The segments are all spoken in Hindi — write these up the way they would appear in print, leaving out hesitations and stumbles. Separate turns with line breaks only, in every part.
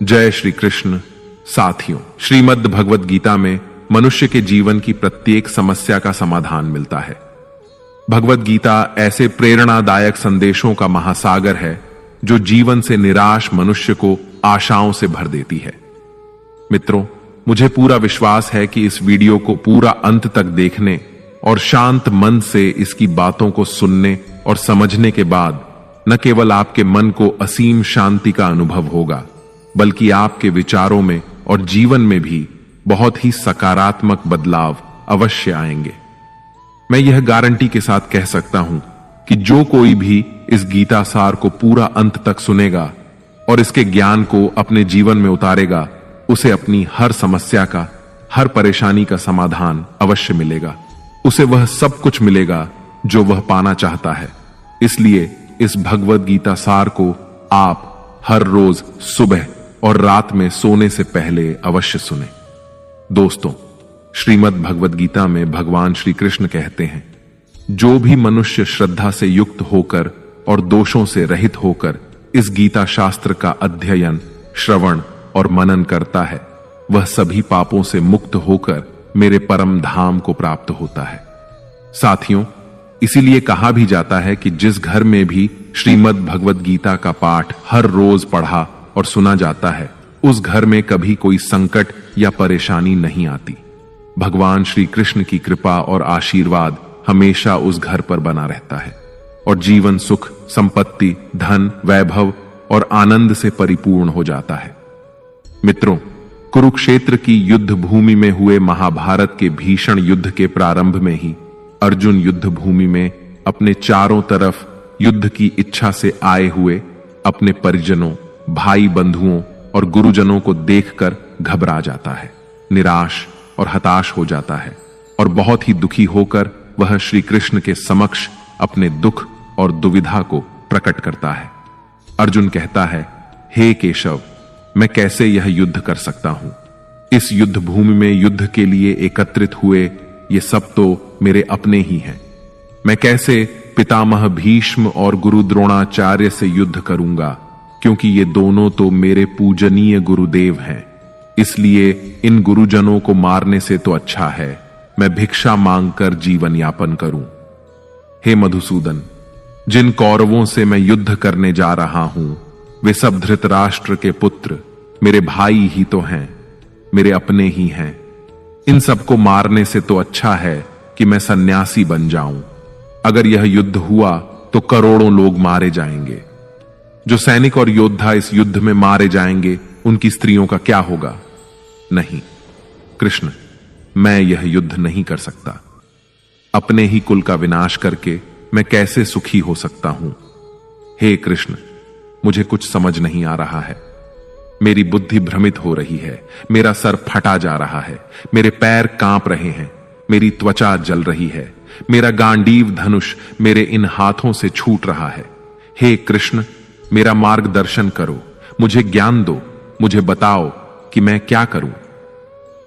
जय श्री कृष्ण। साथियों, श्रीमद् भगवद गीता में मनुष्य के जीवन की प्रत्येक समस्या का समाधान मिलता है। भगवद गीता ऐसे प्रेरणादायक संदेशों का महासागर है जो जीवन से निराश मनुष्य को आशाओं से भर देती है। मित्रों, मुझे पूरा विश्वास है कि इस वीडियो को पूरा अंत तक देखने और शांत मन से इसकी बातों को सुनने और समझने के बाद न केवल आपके मन को असीम शांति का अनुभव होगा, बल्कि आपके विचारों में और जीवन में भी बहुत ही सकारात्मक बदलाव अवश्य आएंगे। मैं यह गारंटी के साथ कह सकता हूं कि जो कोई भी इस गीता सार को पूरा अंत तक सुनेगा और इसके ज्ञान को अपने जीवन में उतारेगा, उसे अपनी हर समस्या का, हर परेशानी का समाधान अवश्य मिलेगा। उसे वह सब कुछ मिलेगा जो वह पाना चाहता है। इसलिए इस भगवद गीता सार को आप हर रोज सुबह और रात में सोने से पहले अवश्य सुने। दोस्तों, श्रीमद् भगवद गीता में भगवान श्री कृष्ण कहते हैं, जो भी मनुष्य श्रद्धा से युक्त होकर और दोषों से रहित होकर इस गीता शास्त्र का अध्ययन, श्रवण और मनन करता है, वह सभी पापों से मुक्त होकर मेरे परम धाम को प्राप्त होता है। साथियों, इसीलिए कहा भी जाता है कि जिस घर में भी श्रीमद् भगवद गीता का पाठ हर रोज पढ़ा और सुना जाता है, उस घर में कभी कोई संकट या परेशानी नहीं आती। भगवान श्री कृष्ण की कृपा और आशीर्वाद हमेशा उस घर पर बना रहता है और जीवन सुख, संपत्ति, धन, वैभव और आनंद से परिपूर्ण हो जाता है। मित्रों, कुरुक्षेत्र की युद्ध भूमि में हुए महाभारत के भीषण युद्ध के प्रारंभ में ही अर्जुन युद्ध भूमि में अपने चारों तरफ युद्ध की इच्छा से आए हुए अपने परिजनों, भाई बंधुओं और गुरुजनों को देखकर घबरा जाता है, निराश और हताश हो जाता है और बहुत ही दुखी होकर वह श्री कृष्ण के समक्ष अपने दुख और दुविधा को प्रकट करता है। अर्जुन कहता है, हे केशव, मैं कैसे यह युद्ध कर सकता हूं? इस युद्ध भूमि में युद्ध के लिए एकत्रित हुए ये सब तो मेरे अपने ही हैं। मैं कैसे पितामह भीष्म और गुरु द्रोणाचार्य से युद्ध करूंगा, क्योंकि ये दोनों तो मेरे पूजनीय गुरुदेव हैं। इसलिए इन गुरुजनों को मारने से तो अच्छा है मैं भिक्षा मांगकर जीवन यापन करूं। हे मधुसूदन, जिन कौरवों से मैं युद्ध करने जा रहा हूं, वे सब धृतराष्ट्र के पुत्र मेरे भाई ही तो हैं, मेरे अपने ही हैं। इन सबको मारने से तो अच्छा है कि मैं सन्यासी बन जाऊं। अगर यह युद्ध हुआ तो करोड़ों लोग मारे जाएंगे। जो सैनिक और योद्धा इस युद्ध में मारे जाएंगे, उनकी स्त्रियों का क्या होगा? नहीं कृष्ण, मैं यह युद्ध नहीं कर सकता। अपने ही कुल का विनाश करके मैं कैसे सुखी हो सकता हूं? हे कृष्ण, मुझे कुछ समझ नहीं आ रहा है। मेरी बुद्धि भ्रमित हो रही है, मेरा सर फटा जा रहा है, मेरे पैर कांप रहे हैं, मेरी त्वचा जल रही है, मेरा गांडीव धनुष मेरे इन हाथों से छूट रहा है। हे कृष्ण, मेरा मार्गदर्शन करो, मुझे ज्ञान दो, मुझे बताओ कि मैं क्या करूं।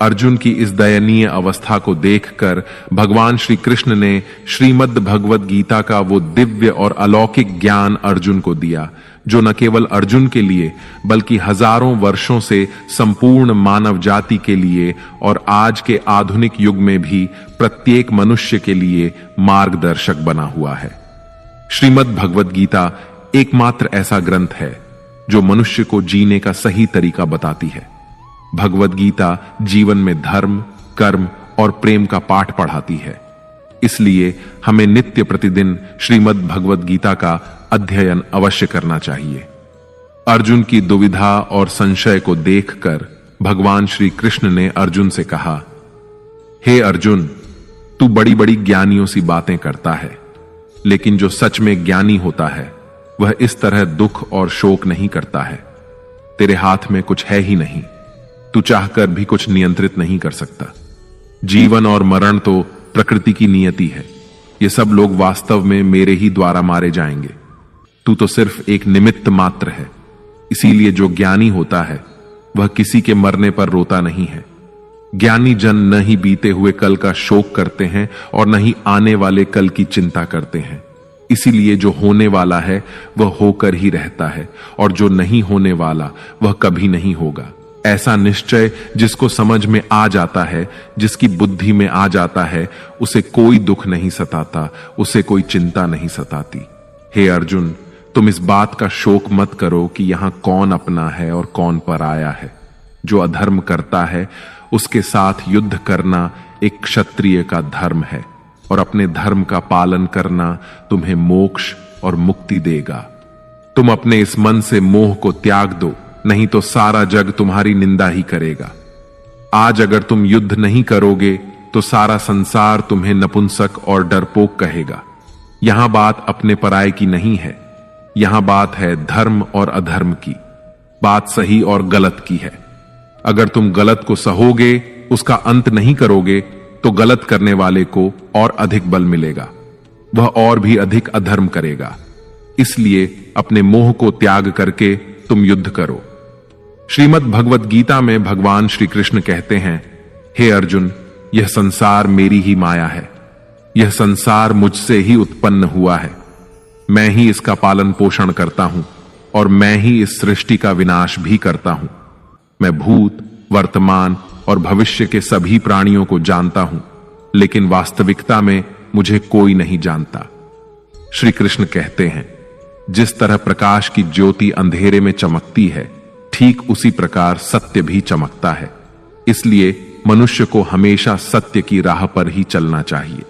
अर्जुन की इस दयनीय अवस्था को देखकर भगवान श्री कृष्ण ने श्रीमद् भगवद गीता का वो दिव्य और अलौकिक ज्ञान अर्जुन को दिया, जो न केवल अर्जुन के लिए बल्कि हजारों वर्षों से संपूर्ण मानव जाति के लिए और आज के आधुनिक युग में भी प्रत्येक मनुष्य के लिए मार्गदर्शक बना हुआ है। श्रीमद् भगवद गीता एकमात्र ऐसा ग्रंथ है जो मनुष्य को जीने का सही तरीका बताती है। भगवद गीता जीवन में धर्म, कर्म और प्रेम का पाठ पढ़ाती है। इसलिए हमें नित्य प्रतिदिन श्रीमद् भगवद गीता का अध्ययन अवश्य करना चाहिए। अर्जुन की दुविधा और संशय को देखकर भगवान श्री कृष्ण ने अर्जुन से कहा, हे अर्जुन, तू बड़ी बड़ी ज्ञानियों सी बातें करता है, लेकिन जो सच में ज्ञानी होता है वह इस तरह दुख और शोक नहीं करता है। तेरे हाथ में कुछ है ही नहीं, तू चाहकर भी कुछ नियंत्रित नहीं कर सकता। जीवन और मरण तो प्रकृति की नियति है। ये सब लोग वास्तव में मेरे ही द्वारा मारे जाएंगे। तू तो सिर्फ एक निमित्त मात्र है। इसीलिए जो ज्ञानी होता है वह किसी के मरने पर रोता नहीं है। ज्ञानी जन न ही बीते हुए कल का शोक करते हैं और न ही आने वाले कल की चिंता करते हैं। इसीलिए जो होने वाला है वह होकर ही रहता है, और जो नहीं होने वाला वह कभी नहीं होगा। ऐसा निश्चय जिसको समझ में आ जाता है, जिसकी बुद्धि में आ जाता है, उसे कोई दुख नहीं सताता, उसे कोई चिंता नहीं सताती। हे अर्जुन, तुम इस बात का शोक मत करो कि यहां कौन अपना है और कौन पराया है। जो अधर्म करता है उसके साथ युद्ध करना एक क्षत्रिय का धर्म है, और अपने धर्म का पालन करना तुम्हें मोक्ष और मुक्ति देगा। तुम अपने इस मन से मोह को त्याग दो, नहीं तो सारा जग तुम्हारी निंदा ही करेगा। आज अगर तुम युद्ध नहीं करोगे तो सारा संसार तुम्हें नपुंसक और डरपोक कहेगा। यहां बात अपने पराये की नहीं है, यहां बात है धर्म और अधर्म की। बात सही और गलत की है। अगर तुम गलत को सहोगे, उसका अंत नहीं करोगे, तो गलत करने वाले को और अधिक बल मिलेगा, वह और भी अधिक अधर्म करेगा। इसलिए अपने मोह को त्याग करके तुम युद्ध करो। श्रीमद् भगवत गीता में भगवान श्री कृष्ण कहते हैं, हे अर्जुन, यह संसार मेरी ही माया है। यह संसार मुझसे ही उत्पन्न हुआ है। मैं ही इसका पालन पोषण करता हूं, और मैं ही इस सृष्टि का विनाश भी करता हूं। मैं भूत, वर्तमान और भविष्य के सभी प्राणियों को जानता हूं, लेकिन वास्तविकता में मुझे कोई नहीं जानता। श्री कृष्ण कहते हैं, जिस तरह प्रकाश की ज्योति अंधेरे में चमकती है, ठीक उसी प्रकार सत्य भी चमकता है। इसलिए मनुष्य को हमेशा सत्य की राह पर ही चलना चाहिए।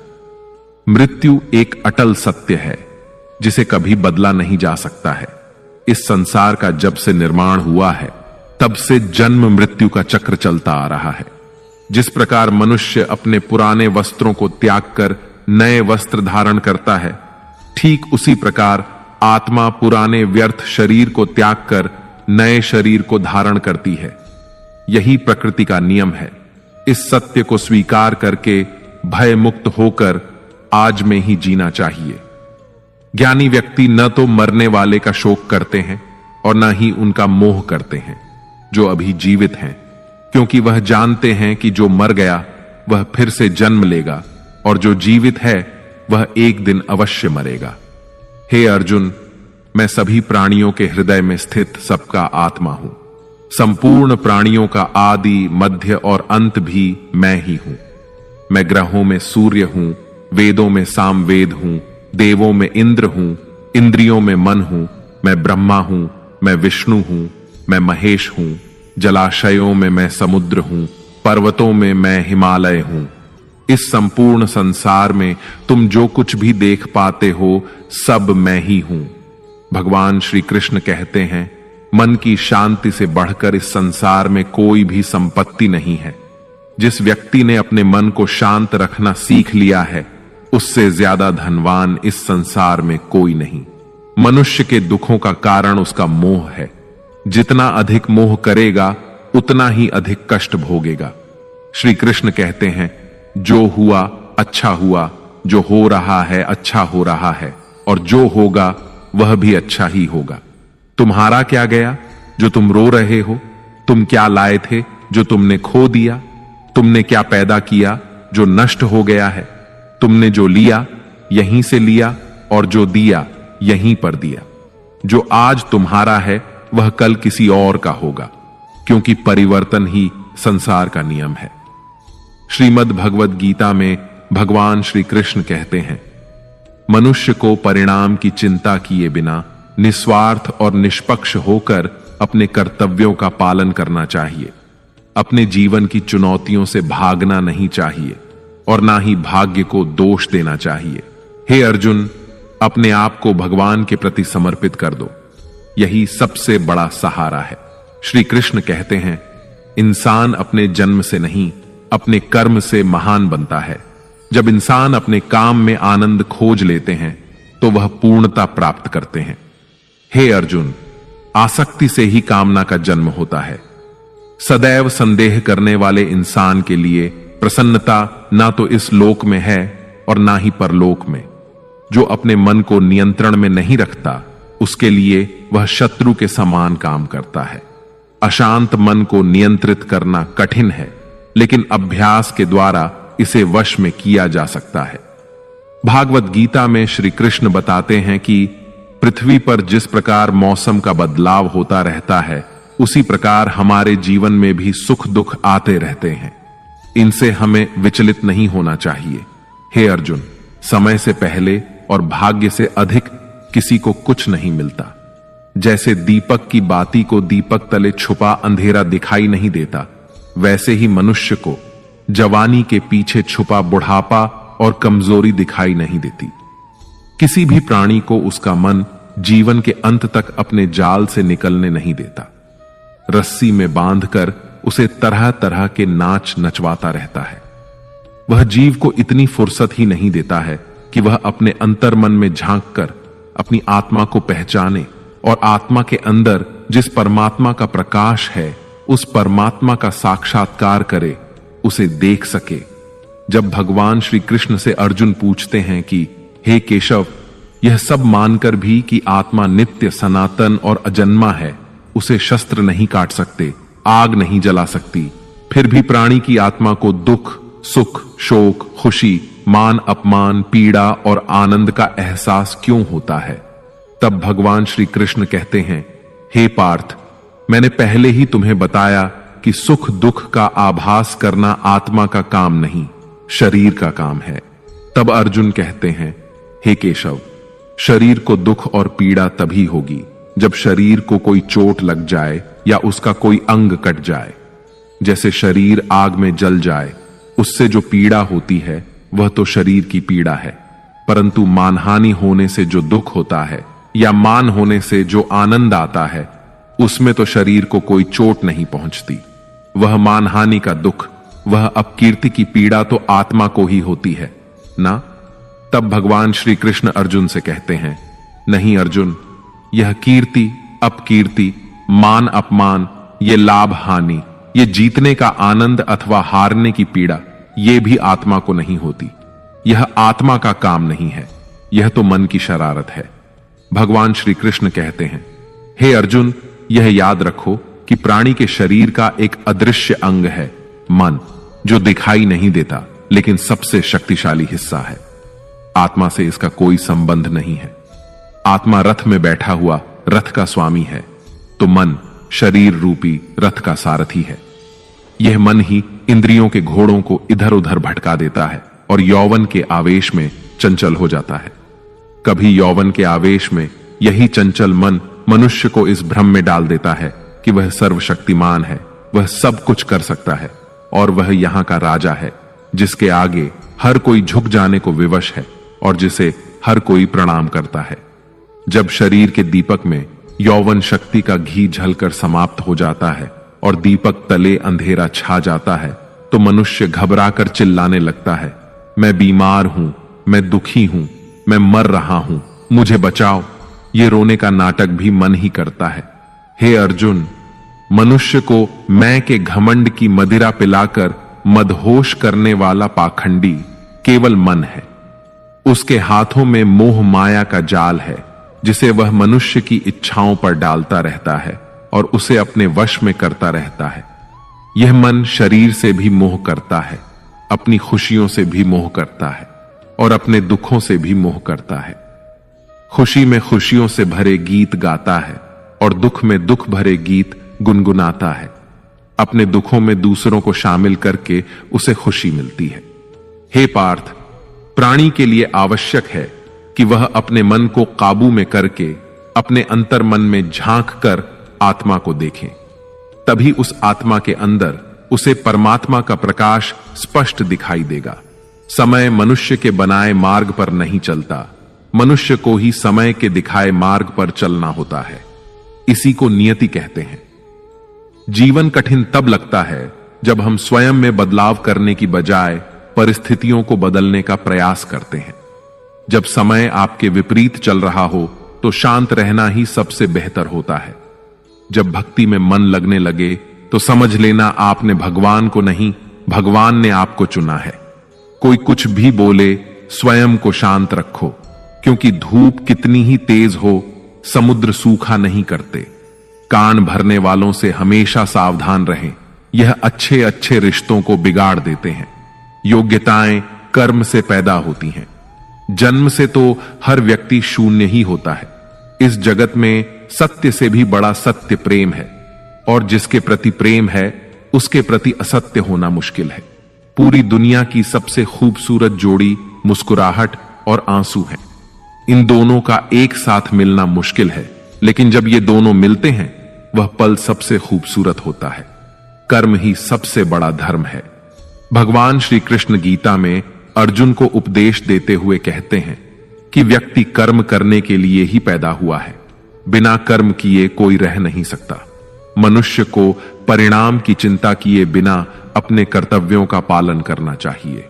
मृत्यु एक अटल सत्य है, जिसे कभी बदला नहीं जा सकता है। इस संसार का जब से निर्माण हुआ है, तब से जन्म मृत्यु का चक्र चलता आ रहा है। जिस प्रकार मनुष्य अपने पुराने वस्त्रों को त्याग कर नए वस्त्र धारण करता है, ठीक उसी प्रकार आत्मा पुराने व्यर्थ शरीर को त्याग कर नए शरीर को धारण करती है। यही प्रकृति का नियम है। इस सत्य को स्वीकार करके भय मुक्त होकर आज में ही जीना चाहिए। ज्ञानी व्यक्ति न तो मरने वाले का शोक करते हैं और न ही उनका मोह करते हैं जो अभी जीवित हैं, क्योंकि वह जानते हैं कि जो मर गया वह फिर से जन्म लेगा, और जो जीवित है वह एक दिन अवश्य मरेगा। हे अर्जुन, मैं सभी प्राणियों के हृदय में स्थित सबका आत्मा हूं। संपूर्ण प्राणियों का आदि, मध्य और अंत भी मैं ही हूं। मैं ग्रहों में सूर्य हूं, वेदों में सामवेद हूं, देवों में इंद्र हूं, इंद्रियों में मन हूं। मैं ब्रह्मा हूं, मैं विष्णु हूं, मैं महेश हूं। जलाशयों में मैं समुद्र हूं, पर्वतों में मैं हिमालय हूं। इस संपूर्ण संसार में तुम जो कुछ भी देख पाते हो, सब मैं ही हूं। भगवान श्री कृष्ण कहते हैं, मन की शांति से बढ़कर इस संसार में कोई भी संपत्ति नहीं है। जिस व्यक्ति ने अपने मन को शांत रखना सीख लिया है, उससे ज्यादा धनवान इस संसार में कोई नहीं। मनुष्य के दुखों का कारण उसका मोह है। जितना अधिक मोह करेगा, उतना ही अधिक कष्ट भोगेगा। श्री कृष्ण कहते हैं, जो हुआ अच्छा हुआ, जो हो रहा है अच्छा हो रहा है, और जो होगा वह भी अच्छा ही होगा। तुम्हारा क्या गया जो तुम रो रहे हो? तुम क्या लाए थे जो तुमने खो दिया? तुमने क्या पैदा किया जो नष्ट हो गया है? तुमने जो लिया यहीं से लिया, और जो दिया यहीं पर दिया। जो आज तुम्हारा है वह कल किसी और का होगा, क्योंकि परिवर्तन ही संसार का नियम है। श्रीमद् भगवत गीता में भगवान श्री कृष्ण कहते हैं, मनुष्य को परिणाम की चिंता किए बिना निस्वार्थ और निष्पक्ष होकर अपने कर्तव्यों का पालन करना चाहिए। अपने जीवन की चुनौतियों से भागना नहीं चाहिए, और ना ही भाग्य को दोष देना चाहिए। हे अर्जुन, अपने आप को भगवान के प्रति समर्पित कर दो। यही सबसे बड़ा सहारा है। श्री कृष्ण कहते हैं, इंसान अपने जन्म से नहीं, अपने कर्म से महान बनता है। जब इंसान अपने काम में आनंद खोज लेते हैं, तो वह पूर्णता प्राप्त करते हैं। हे अर्जुन, आसक्ति से ही कामना का जन्म होता है। सदैव संदेह करने वाले इंसान के लिए प्रसन्नता ना तो इस लोक में है और ना ही परलोक में। जो अपने मन को नियंत्रण में नहीं रखता, उसके लिए वह शत्रु के समान काम करता है। अशांत मन को नियंत्रित करना कठिन है, लेकिन अभ्यास के द्वारा इसे वश में किया जा सकता है। भागवत गीता में श्री कृष्ण बताते हैं कि पृथ्वी पर जिस प्रकार मौसम का बदलाव होता रहता है, उसी प्रकार हमारे जीवन में भी सुख दुख आते रहते हैं। इनसे हमें विचलित नहीं होना चाहिए। हे अर्जुन, समय से पहले और भाग्य से अधिक किसी को कुछ नहीं मिलता। जैसे दीपक की बाती को दीपक तले छुपा अंधेरा दिखाई नहीं देता, वैसे ही मनुष्य को जवानी के पीछे छुपा बुढ़ापा और कमजोरी दिखाई नहीं देती। किसी भी प्राणी को उसका मन जीवन के अंत तक अपने जाल से निकलने नहीं देता। रस्सी में बांधकर उसे तरह तरह के नाच नचवाता रहता है। वह जीव को इतनी फुर्सत ही नहीं देता है कि वह अपने अंतर्मन में झांक कर अपनी आत्मा को पहचाने और आत्मा के अंदर जिस परमात्मा का प्रकाश है, उस परमात्मा का साक्षात्कार करे, उसे देख सके। जब भगवान श्री कृष्ण से अर्जुन पूछते हैं कि हे केशव, यह सब मानकर भी कि आत्मा नित्य सनातन और अजन्मा है, उसे शस्त्र नहीं काट सकते, आग नहीं जला सकती, फिर भी प्राणी की आत्मा को दुख, सुख, शोक, खुशी, मान अपमान, पीड़ा और आनंद का एहसास क्यों होता है? तब भगवान श्री कृष्ण कहते हैं, हे पार्थ, मैंने पहले ही तुम्हें बताया कि सुख दुख का आभास करना आत्मा का काम नहीं, शरीर का काम है। तब अर्जुन कहते हैं, हे केशव, शरीर को दुख और पीड़ा तभी होगी जब शरीर को कोई चोट लग जाए या उसका कोई अंग कट जाए। जैसे शरीर आग में जल जाए, उससे जो पीड़ा होती है वह तो शरीर की पीड़ा है, परंतु मानहानि होने से जो दुख होता है या मान होने से जो आनंद आता है, उसमें तो शरीर को कोई चोट नहीं पहुंचती। वह मानहानि का दुख, वह अपकीर्ति की पीड़ा तो आत्मा को ही होती है ना। तब भगवान श्री कृष्ण अर्जुन से कहते हैं, नहीं अर्जुन, यह कीर्ति अपकीर्ति, मान अपमान, ये लाभ हानि, ये जीतने का आनंद अथवा हारने की पीड़ा, ये भी आत्मा को नहीं होती। यह आत्मा का काम नहीं है, यह तो मन की शरारत है। भगवान श्री कृष्ण कहते हैं, हे अर्जुन, यह याद रखो कि प्राणी के शरीर का एक अदृश्य अंग है, मन, जो दिखाई नहीं देता लेकिन सबसे शक्तिशाली हिस्सा है। आत्मा से इसका कोई संबंध नहीं है। आत्मा रथ में बैठा हुआ रथ का स्वामी है, तो मन शरीर रूपी रथ का सारथी है। यह मन ही इंद्रियों के घोड़ों को इधर उधर भटका देता है और यौवन के आवेश में चंचल हो जाता है। कभी यौवन के आवेश में यही चंचल मन मनुष्य को इस भ्रम में डाल देता है कि वह सर्वशक्तिमान है, वह सब कुछ कर सकता है और वह यहां का राजा है, जिसके आगे हर कोई झुक जाने को विवश है और जिसे हर कोई प्रणाम करता है। जब शरीर के दीपक में यौवन शक्ति का घी झलकर समाप्त हो जाता है और दीपक तले अंधेरा छा जाता है, तो मनुष्य घबराकर चिल्लाने लगता है, मैं बीमार हूं, मैं दुखी हूं, मैं मर रहा हूं, मुझे बचाओ। ये रोने का नाटक भी मन ही करता है। हे अर्जुन, मनुष्य को मैं के घमंड की मदिरा पिलाकर मदहोश करने वाला पाखंडी केवल मन है। उसके हाथों में मोह माया का जाल है, जिसे वह मनुष्य की इच्छाओं पर डालता रहता है और उसे अपने वश में करता रहता है। यह मन शरीर से भी मोह करता है, अपनी खुशियों से भी मोह करता है और अपने दुखों से भी मोह करता है। खुशी में खुशियों से भरे गीत गाता है और दुख में दुख भरे गीत गुनगुनाता है। अपने दुखों में दूसरों को शामिल करके उसे खुशी मिलती है। हे पार्थ, प्राणी के लिए आवश्यक है कि वह अपने मन को काबू में करके अपने अंतर मन में झांक कर आत्मा को देखें। तभी उस आत्मा के अंदर उसे परमात्मा का प्रकाश स्पष्ट दिखाई देगा। समय मनुष्य के बनाए मार्ग पर नहीं चलता, मनुष्य को ही समय के दिखाए मार्ग पर चलना होता है। इसी को नियति कहते हैं। जीवन कठिन तब लगता है जब हम स्वयं में बदलाव करने की बजाय परिस्थितियों को बदलने का प्रयास करते हैं। जब समय आपके विपरीत चल रहा हो तो शांत रहना ही सबसे बेहतर होता है। जब भक्ति में मन लगने लगे तो समझ लेना आपने भगवान को नहीं, भगवान ने आपको चुना है। कोई कुछ भी बोले, स्वयं को शांत रखो, क्योंकि धूप कितनी ही तेज हो, समुद्र सूखा नहीं करते। कान भरने वालों से हमेशा सावधान रहें, यह अच्छे अच्छे रिश्तों को बिगाड़ देते हैं। योग्यताएं कर्म से पैदा होती हैं। जन्म से तो हर व्यक्ति शून्य ही होता है। इस जगत में सत्य से भी बड़ा सत्य प्रेम है, और जिसके प्रति प्रेम है उसके प्रति असत्य होना मुश्किल है। पूरी दुनिया की सबसे खूबसूरत जोड़ी मुस्कुराहट और आंसू है। इन दोनों का एक साथ मिलना मुश्किल है, लेकिन जब ये दोनों मिलते हैं वह पल सबसे खूबसूरत होता है। कर्म ही सबसे बड़ा धर्म है। भगवान श्री कृष्ण गीता में अर्जुन को उपदेश देते हुए कहते हैं कि व्यक्ति कर्म करने के लिए ही पैदा हुआ है, बिना कर्म किए कोई रह नहीं सकता। मनुष्य को परिणाम की चिंता किए बिना अपने कर्तव्यों का पालन करना चाहिए।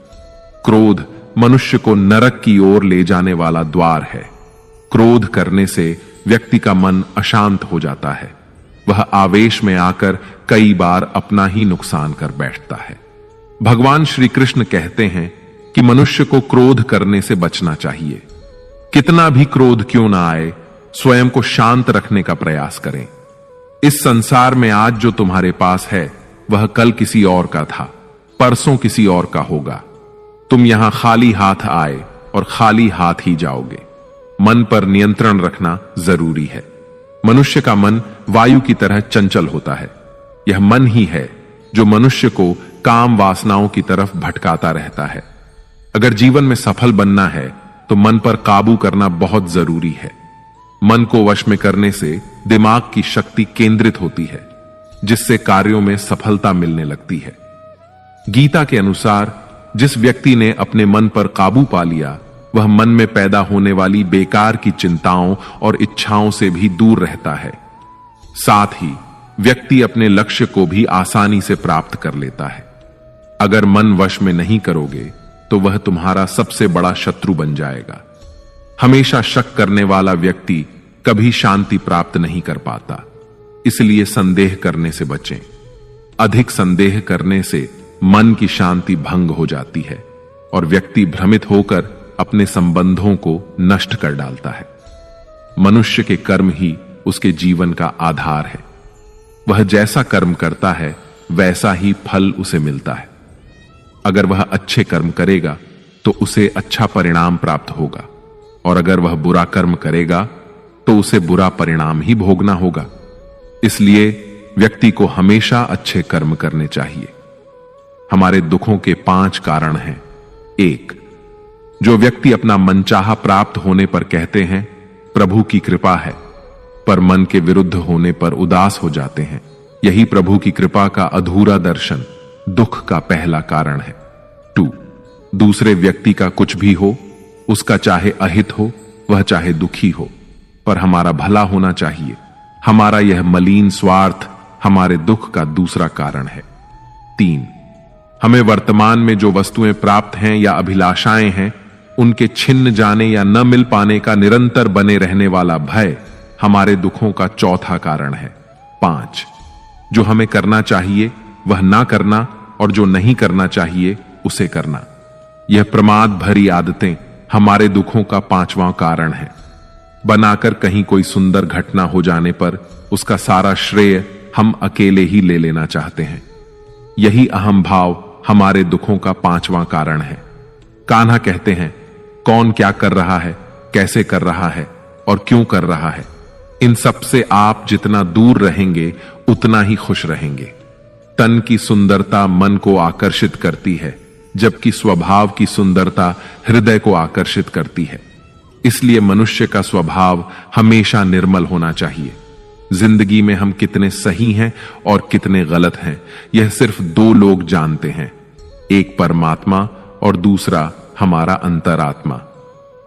क्रोध मनुष्य को नरक की ओर ले जाने वाला द्वार है। क्रोध करने से व्यक्ति का मन अशांत हो जाता है। वह आवेश में आकर कई बार अपना ही नुकसान कर बैठता है। भगवान श्री कृष्ण कहते हैं कि मनुष्य को क्रोध करने से बचना चाहिए। कितना भी क्रोध क्यों ना आए, स्वयं को शांत रखने का प्रयास करें। इस संसार में आज जो तुम्हारे पास है वह कल किसी और का था, परसों किसी और का होगा। तुम यहां खाली हाथ आए और खाली हाथ ही जाओगे। मन पर नियंत्रण रखना जरूरी है। मनुष्य का मन वायु की तरह चंचल होता है। यह मन ही है जो मनुष्य को काम वासनाओं की तरफ भटकाता रहता है। अगर जीवन में सफल बनना है तो मन पर काबू करना बहुत जरूरी है। मन को वश में करने से दिमाग की शक्ति केंद्रित होती है, जिससे कार्यों में सफलता मिलने लगती है। गीता के अनुसार जिस व्यक्ति ने अपने मन पर काबू पा लिया वह मन में पैदा होने वाली बेकार की चिंताओं और इच्छाओं से भी दूर रहता है। साथ ही व्यक्ति अपने लक्ष्य को भी आसानी से प्राप्त कर लेता है। अगर मन वश में नहीं करोगे तो वह तुम्हारा सबसे बड़ा शत्रु बन जाएगा। हमेशा शक करने वाला व्यक्ति कभी शांति प्राप्त नहीं कर पाता, इसलिए संदेह करने से बचें। अधिक संदेह करने से मन की शांति भंग हो जाती है और व्यक्ति भ्रमित होकर अपने संबंधों को नष्ट कर डालता है। मनुष्य के कर्म ही उसके जीवन का आधार है। वह जैसा कर्म करता है वैसा ही फल उसे मिलता है। अगर वह अच्छे कर्म करेगा तो उसे अच्छा परिणाम प्राप्त होगा, और अगर वह बुरा कर्म करेगा तो उसे बुरा परिणाम ही भोगना होगा। इसलिए व्यक्ति को हमेशा अच्छे कर्म करने चाहिए। हमारे दुखों के 5 कारण हैं। 1, जो व्यक्ति अपना मनचाहा प्राप्त होने पर कहते हैं प्रभु की कृपा है, पर मन के विरुद्ध होने पर उदास हो जाते हैं, यही प्रभु की कृपा का अधूरा दर्शन दुख का पहला कारण है। 2, दूसरे व्यक्ति का कुछ भी हो, उसका चाहे अहित हो वह चाहे दुखी हो, पर हमारा भला होना चाहिए। हमारा यह मलिन स्वार्थ हमारे दुख का दूसरा कारण है। 3, हमें वर्तमान में जो वस्तुएं प्राप्त हैं या अभिलाषाएं हैं उनके छिन्न जाने या न मिल पाने का निरंतर बने रहने वाला भय हमारे दुखों का चौथा कारण है। 5, जो हमें करना चाहिए वह ना करना और जो नहीं करना चाहिए उसे करना। यह प्रमाद भरी आदतें हमारे दुखों का 5वां कारण है। बनाकर कहीं कोई सुंदर घटना हो जाने पर उसका सारा श्रेय हम अकेले ही ले लेना चाहते हैं। यही अहम भाव हमारे दुखों का 5वां कारण है। कान्हा कहते हैं कौन क्या कर रहा है, कैसे कर रहा है और क्यों कर रहा है, इन सब से आप जितना दूर रहेंगे उतना ही खुश रहेंगे। तन की सुंदरता मन को आकर्षित करती है, जबकि स्वभाव की सुंदरता हृदय को आकर्षित करती है। इसलिए मनुष्य का स्वभाव हमेशा निर्मल होना चाहिए। जिंदगी में हम कितने सही हैं और कितने गलत हैं यह सिर्फ 2 लोग जानते हैं, एक परमात्मा और दूसरा हमारा अंतरात्मा।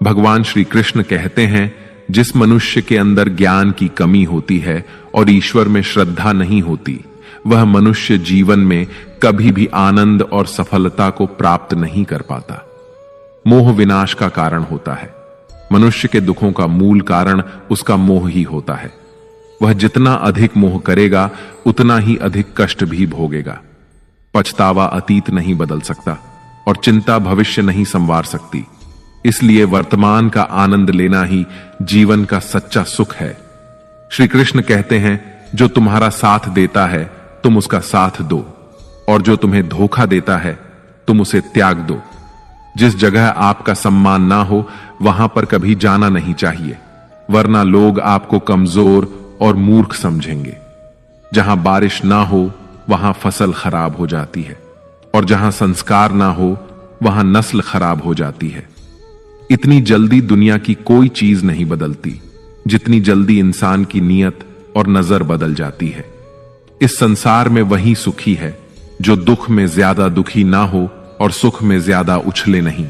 भगवान श्री कृष्ण कहते हैं जिस मनुष्य के अंदर ज्ञान की कमी होती है और ईश्वर में श्रद्धा नहीं होती वह मनुष्य जीवन में कभी भी आनंद और सफलता को प्राप्त नहीं कर पाता। मोह विनाश का कारण होता है। मनुष्य के दुखों का मूल कारण उसका मोह ही होता है। वह जितना अधिक मोह करेगा उतना ही अधिक कष्ट भी भोगेगा। पछतावा अतीत नहीं बदल सकता और चिंता भविष्य नहीं संवार सकती। इसलिए वर्तमान का आनंद लेना ही जीवन का सच्चा सुख है। श्री कृष्ण कहते हैं जो तुम्हारा साथ देता है तुम उसका साथ दो, और जो तुम्हें धोखा देता है तुम उसे त्याग दो। जिस जगह आपका सम्मान ना हो वहां पर कभी जाना नहीं चाहिए, वरना लोग आपको कमजोर और मूर्ख समझेंगे। जहां बारिश ना हो वहां फसल खराब हो जाती है, और जहां संस्कार ना हो वहां नस्ल खराब हो जाती है। इतनी जल्दी दुनिया की कोई चीज नहीं बदलती जितनी जल्दी इंसान की नीयत और नजर बदल जाती है। इस संसार में वही सुखी है जो दुख में ज्यादा दुखी ना हो और सुख में ज्यादा उछले नहीं।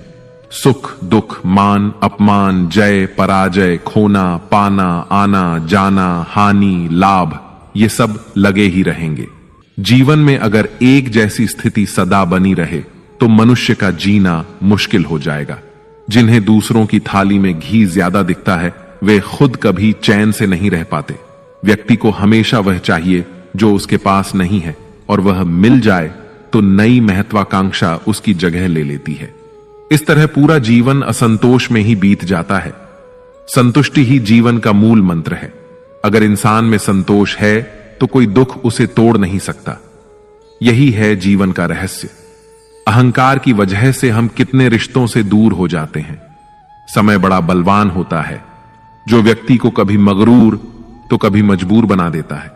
सुख दुख, मान अपमान, जय पराजय, खोना पाना, आना जाना, हानि लाभ, ये सब लगे ही रहेंगे। जीवन में अगर एक जैसी स्थिति सदा बनी रहे तो मनुष्य का जीना मुश्किल हो जाएगा। जिन्हें दूसरों की थाली में घी ज्यादा दिखता है वे खुद कभी चैन से नहीं रह पाते। व्यक्ति को हमेशा वह चाहिए जो उसके पास नहीं है, और वह मिल जाए तो नई महत्वाकांक्षा उसकी जगह ले लेती है। इस तरह पूरा जीवन असंतोष में ही बीत जाता है। संतुष्टि ही जीवन का मूल मंत्र है। अगर इंसान में संतोष है तो कोई दुख उसे तोड़ नहीं सकता। यही है जीवन का रहस्य। अहंकार की वजह से हम कितने रिश्तों से दूर हो जाते हैं। समय बड़ा बलवान होता है जो व्यक्ति को कभी मगरूर तो कभी मजबूर बना देता है।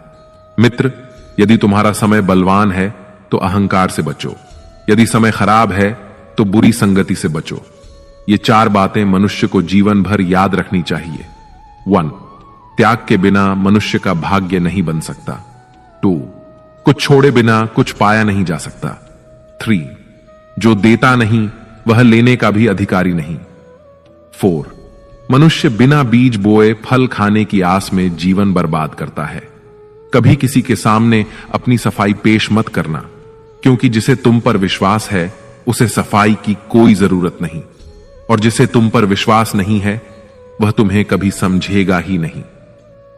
मित्र, यदि तुम्हारा समय बलवान है तो अहंकार से बचो, यदि समय खराब है तो बुरी संगति से बचो। ये 4 बातें मनुष्य को जीवन भर याद रखनी चाहिए। 1. त्याग के बिना मनुष्य का भाग्य नहीं बन सकता। 2. कुछ छोड़े बिना कुछ पाया नहीं जा सकता। 3. जो देता नहीं वह लेने का भी अधिकारी नहीं। 4. मनुष्य बिना बीज बोए फल खाने की आस में जीवन बर्बाद करता है। कभी किसी के सामने अपनी सफाई पेश मत करना, क्योंकि जिसे तुम पर विश्वास है उसे सफाई की कोई जरूरत नहीं, और जिसे तुम पर विश्वास नहीं है वह तुम्हें कभी समझेगा ही नहीं।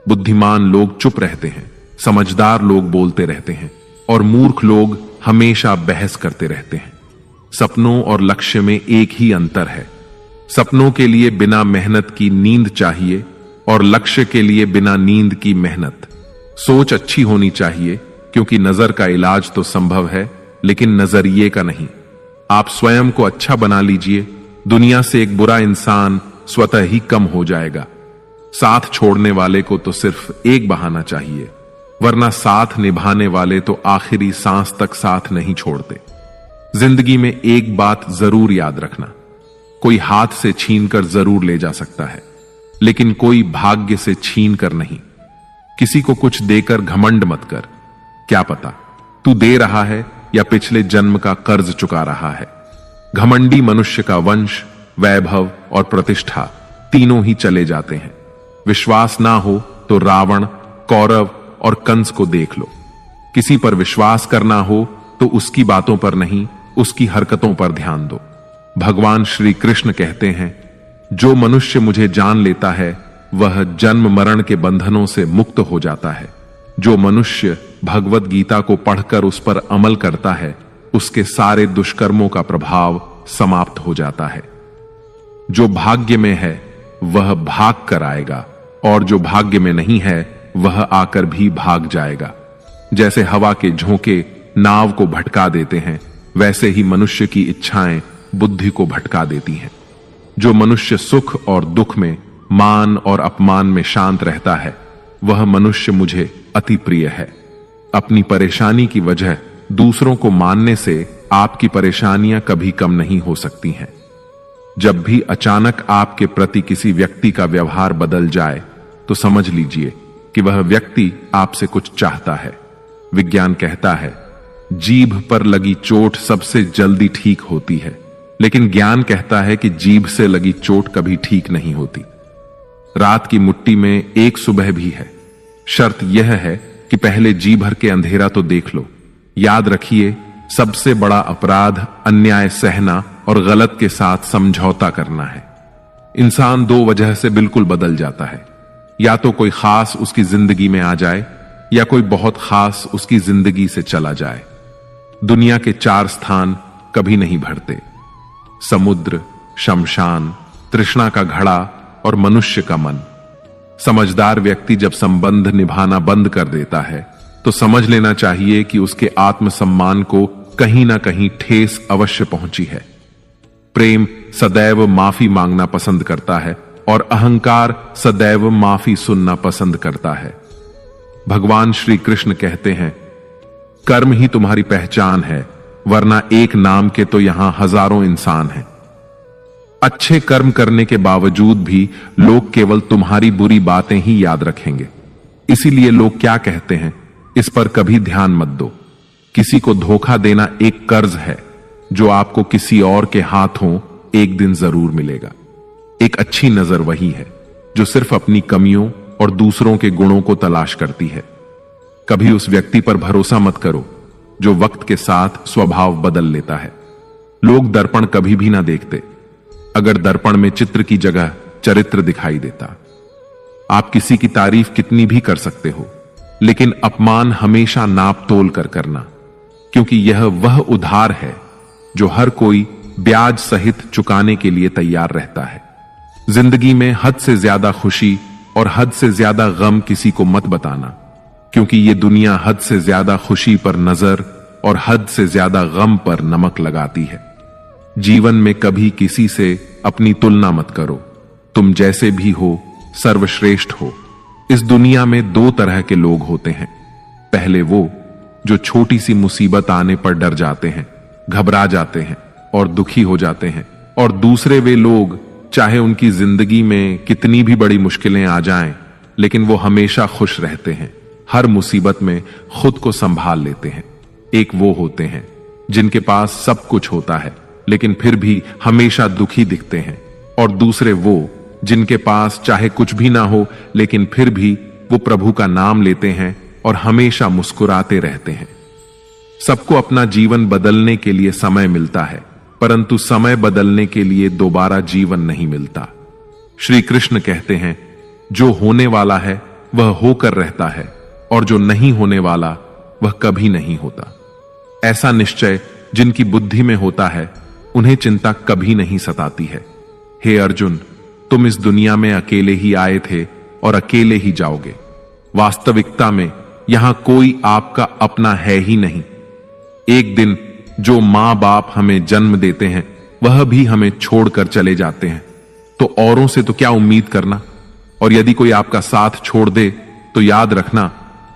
बुद्धिमान लोग चुप रहते हैं, समझदार लोग बोलते रहते हैं, और मूर्ख लोग हमेशा बहस करते रहते हैं। सपनों और लक्ष्य में एक ही अंतर है। सपनों के लिए बिना मेहनत की नींद चाहिए और लक्ष्य के लिए बिना नींद की मेहनत। सोच अच्छी होनी चाहिए, क्योंकि नजर का इलाज तो संभव है लेकिन नजरिए का नहीं। आप स्वयं को अच्छा बना लीजिए, दुनिया से एक बुरा इंसान स्वतः ही कम हो जाएगा। साथ छोड़ने वाले को तो सिर्फ एक बहाना चाहिए, वरना साथ निभाने वाले तो आखिरी सांस तक साथ नहीं छोड़ते। जिंदगी में एक बात जरूर याद रखना, कोई हाथ से छीन कर जरूर ले जा सकता है, लेकिन कोई भाग्य से छीन कर नहीं। किसी को कुछ देकर घमंड मत कर, क्या पता तू दे रहा है या पिछले जन्म का कर्ज चुका रहा है। घमंडी मनुष्य का वंश, वैभव और प्रतिष्ठा तीनों ही चले जाते हैं। विश्वास ना हो तो रावण, कौरव और कंस को देख लो। किसी पर विश्वास करना हो तो उसकी बातों पर नहीं, उसकी हरकतों पर ध्यान दो। भगवान श्री कृष्ण कहते हैं, जो मनुष्य मुझे जान लेता है वह जन्म मरण के बंधनों से मुक्त हो जाता है। जो मनुष्य भगवत गीता को पढ़कर उस पर अमल करता है उसके सारे दुष्कर्मों का प्रभाव समाप्त हो जाता है। जो भाग्य में है वह भाग कर आएगा, और जो भाग्य में नहीं है वह आकर भी भाग जाएगा। जैसे हवा के झोंके नाव को भटका देते हैं, वैसे ही मनुष्य की इच्छाएं बुद्धि को भटका देती हैं। जो मनुष्य सुख और दुख में, मान और अपमान में शांत रहता है वह मनुष्य मुझे अति प्रिय है। अपनी परेशानी की वजह दूसरों को मानने से आपकी परेशानियां कभी कम नहीं हो सकती हैं। जब भी अचानक आपके प्रति किसी व्यक्ति का व्यवहार बदल जाए तो समझ लीजिए कि वह व्यक्ति आपसे कुछ चाहता है। विज्ञान कहता है, जीभ पर लगी चोट सबसे जल्दी ठीक होती है, लेकिन ज्ञान कहता है कि जीभ से लगी चोट कभी ठीक नहीं होती। रात की मुट्ठी में एक सुबह भी है। शर्त यह है कि पहले जी भर के अंधेरा तो देख लो। याद रखिए, सबसे बड़ा अपराध अन्याय सहना और गलत के साथ समझौता करना है। इंसान 2 वजह से बिल्कुल बदल जाता है, या तो कोई खास उसकी जिंदगी में आ जाए या कोई बहुत खास उसकी जिंदगी से चला जाए। दुनिया के 4 स्थान कभी नहीं भरते, समुद्र, शमशान, तृष्णा का घड़ा और मनुष्य का मन। समझदार व्यक्ति जब संबंध निभाना बंद कर देता है तो समझ लेना चाहिए कि उसके आत्मसम्मान को कहीं ना कहीं ठेस अवश्य पहुंची है। प्रेम सदैव माफी मांगना पसंद करता है और अहंकार सदैव माफी सुनना पसंद करता है। भगवान श्री कृष्ण कहते हैं, कर्म ही तुम्हारी पहचान है, वरना एक नाम के तो यहां हजारों इंसान हैं। अच्छे कर्म करने के बावजूद भी लोग केवल तुम्हारी बुरी बातें ही याद रखेंगे। इसीलिए लोग क्या कहते हैं, इस पर कभी ध्यान मत दो। किसी को धोखा देना एक कर्ज है जो आपको किसी और के हाथों एक दिन जरूर मिलेगा। एक अच्छी नजर वही है जो सिर्फ अपनी कमियों और दूसरों के गुणों को तलाश करती है। कभी उस व्यक्ति पर भरोसा मत करो जो वक्त के साथ स्वभाव बदल लेता है। लोग दर्पण कभी भी ना देखते, अगर दर्पण में चित्र की जगह चरित्र दिखाई देता। आप किसी की तारीफ कितनी भी कर सकते हो, लेकिन अपमान हमेशा नाप तोल कर करना, क्योंकि यह वह उधार है जो हर कोई ब्याज सहित चुकाने के लिए तैयार रहता है। जिंदगी में हद से ज्यादा खुशी और हद से ज्यादा गम किसी को मत बताना, क्योंकि यह दुनिया हद से ज्यादा खुशी पर नजर और हद से ज्यादा गम पर नमक लगाती है। जीवन में कभी किसी से अपनी तुलना मत करो। तुम जैसे भी हो सर्वश्रेष्ठ हो। इस दुनिया में दो तरह के लोग होते हैं। पहले वो जो छोटी सी मुसीबत आने पर डर जाते हैं, घबरा जाते हैं और दुखी हो जाते हैं, और दूसरे वे लोग चाहे उनकी जिंदगी में कितनी भी बड़ी मुश्किलें आ जाएं, लेकिन वो हमेशा खुश रहते हैं, हर मुसीबत में खुद को संभाल लेते हैं। एक वो होते हैं जिनके पास सब कुछ होता है लेकिन फिर भी हमेशा दुखी दिखते हैं, और दूसरे वो जिनके पास चाहे कुछ भी ना हो लेकिन फिर भी वो प्रभु का नाम लेते हैं और हमेशा मुस्कुराते रहते हैं। सबको अपना जीवन बदलने के लिए समय मिलता है, परंतु समय बदलने के लिए दोबारा जीवन नहीं मिलता। श्री कृष्ण कहते हैं, जो होने वाला है वह होकर रहता है और जो नहीं होने वाला वह कभी नहीं होता। ऐसा निश्चय जिनकी बुद्धि में होता है उन्हें चिंता कभी नहीं सताती है। हे अर्जुन, तुम इस दुनिया में अकेले ही आए थे और अकेले ही जाओगे। वास्तविकता में यहां कोई आपका अपना है ही नहीं। एक दिन जो मां बाप हमें जन्म देते हैं वह भी हमें छोड़कर चले जाते हैं, तो औरों से तो क्या उम्मीद करना। और यदि कोई आपका साथ छोड़ दे तो याद रखना,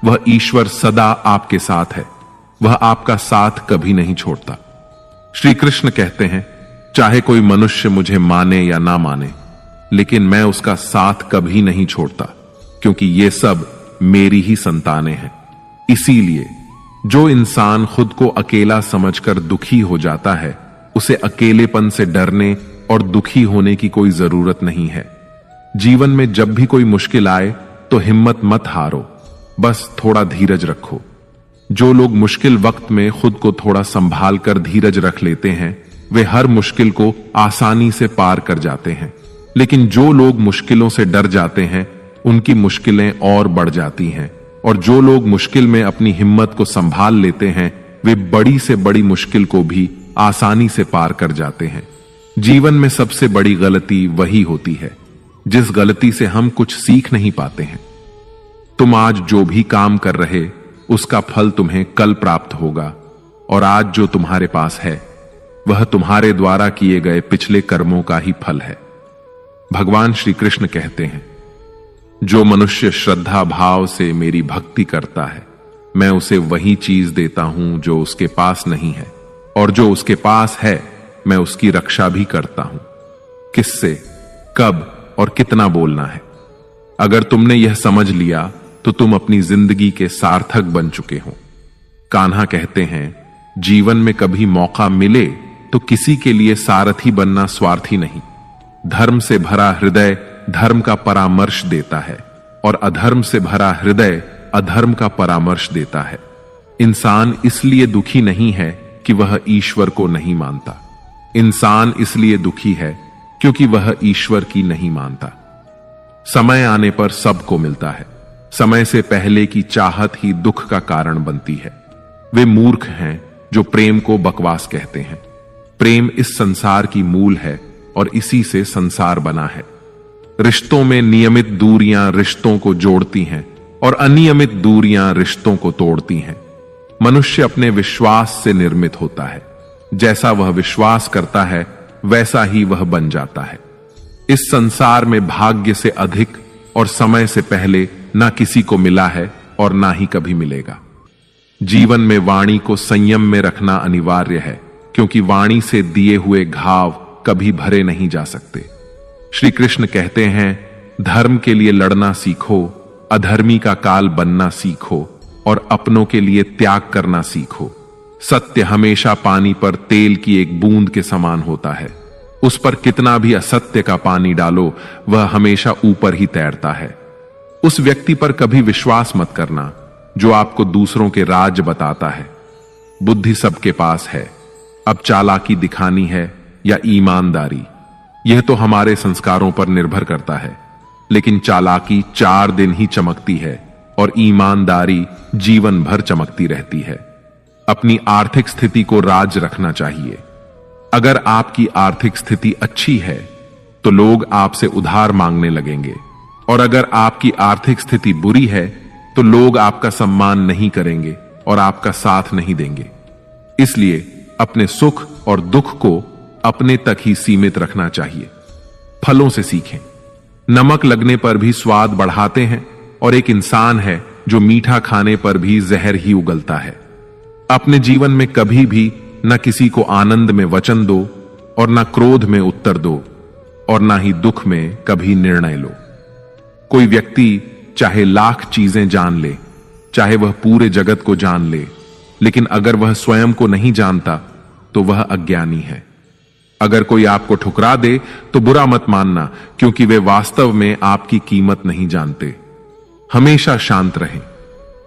वह ईश्वर सदा आपके साथ है, वह आपका साथ कभी नहीं छोड़ता। श्री कृष्ण कहते हैं, चाहे कोई मनुष्य मुझे माने या ना माने, लेकिन मैं उसका साथ कभी नहीं छोड़ता, क्योंकि ये सब मेरी ही संतानें हैं। इसीलिए जो इंसान खुद को अकेला समझकर दुखी हो जाता है, उसे अकेलेपन से डरने और दुखी होने की कोई जरूरत नहीं है। जीवन में जब भी कोई मुश्किल आए तो हिम्मत मत हारो, बस थोड़ा धीरज रखो। जो लोग मुश्किल वक्त में खुद को थोड़ा संभाल कर धीरज रख लेते हैं, वे हर मुश्किल को आसानी से पार कर जाते हैं। लेकिन जो लोग मुश्किलों से डर जाते हैं, उनकी मुश्किलें और बढ़ जाती हैं, और जो लोग मुश्किल में अपनी हिम्मत को संभाल लेते हैं, वे बड़ी से बड़ी मुश्किल को भी आसानी से पार कर जाते हैं। जीवन में सबसे बड़ी गलती वही होती है जिस गलती से हम कुछ सीख नहीं पाते हैं। तुम आज जो भी काम कर रहे उसका फल तुम्हें कल प्राप्त होगा, और आज जो तुम्हारे पास है वह तुम्हारे द्वारा किए गए पिछले कर्मों का ही फल है। भगवान श्री कृष्ण कहते हैं, जो मनुष्य श्रद्धा भाव से मेरी भक्ति करता है, मैं उसे वही चीज देता हूं जो उसके पास नहीं है, और जो उसके पास है मैं उसकी रक्षा भी करता हूं। किससे, कब और कितना बोलना है। अगर तुमने यह समझ लिया तो तुम अपनी जिंदगी के सार्थक बन चुके हो। कान्हा कहते हैं, जीवन में कभी मौका मिले तो किसी के लिए सारथी बनना स्वार्थी नहीं। धर्म से भरा हृदय धर्म का परामर्श देता है, और अधर्म से भरा हृदय अधर्म का परामर्श देता है। इंसान इसलिए दुखी नहीं है कि वह ईश्वर को नहीं मानता। इंसान इसलिए दुखी है क्योंकि वह ईश्वर की नहीं मानता। समय आने पर सबको मिलता है। समय से पहले की चाहत ही दुख का कारण बनती है। वे मूर्ख हैं जो प्रेम को बकवास कहते हैं। प्रेम इस संसार की मूल है और इसी से संसार बना है। रिश्तों में नियमित दूरियां रिश्तों को जोड़ती हैं और अनियमित दूरियां रिश्तों को तोड़ती हैं। मनुष्य अपने विश्वास से निर्मित होता है। जैसा वह विश्वास करता है वैसा ही वह बन जाता है। इस संसार में भाग्य से अधिक और समय से पहले ना किसी को मिला है और ना ही कभी मिलेगा। जीवन में वाणी को संयम में रखना अनिवार्य है, क्योंकि वाणी से दिए हुए घाव कभी भरे नहीं जा सकते। श्री कृष्ण कहते हैं, धर्म के लिए लड़ना सीखो, अधर्मी का काल बनना सीखो और अपनों के लिए त्याग करना सीखो। सत्य हमेशा पानी पर तेल की एक बूंद के समान होता है। उस पर कितना भी असत्य का पानी डालो, वह हमेशा ऊपर ही तैरता है। उस व्यक्ति पर कभी विश्वास मत करना जो आपको दूसरों के राज बताता है। बुद्धि सबके पास है, अब चालाकी दिखानी है या ईमानदारी, यह तो हमारे संस्कारों पर निर्भर करता है। लेकिन चालाकी 4 दिन ही चमकती है और ईमानदारी जीवन भर चमकती रहती है। अपनी आर्थिक स्थिति को राज रखना चाहिए। अगर आपकी आर्थिक स्थिति अच्छी है तो लोग आपसे उधार मांगने लगेंगे, और अगर आपकी आर्थिक स्थिति बुरी है तो लोग आपका सम्मान नहीं करेंगे और आपका साथ नहीं देंगे। इसलिए अपने सुख और दुख को अपने तक ही सीमित रखना चाहिए। फलों से सीखें। नमक लगने पर भी स्वाद बढ़ाते हैं, और एक इंसान है जो मीठा खाने पर भी जहर ही उगलता है। अपने जीवन में कभी भी न किसी को आनंद में वचन दो और न क्रोध में उत्तर दो, और न ही दुख में कभी निर्णय लो। कोई व्यक्ति चाहे लाख चीजें जान ले, चाहे वह पूरे जगत को जान ले, लेकिन अगर वह स्वयं को नहीं जानता तो वह अज्ञानी है। अगर कोई आपको ठुकरा दे तो बुरा मत मानना, क्योंकि वे वास्तव में आपकी कीमत नहीं जानते। हमेशा शांत रहें।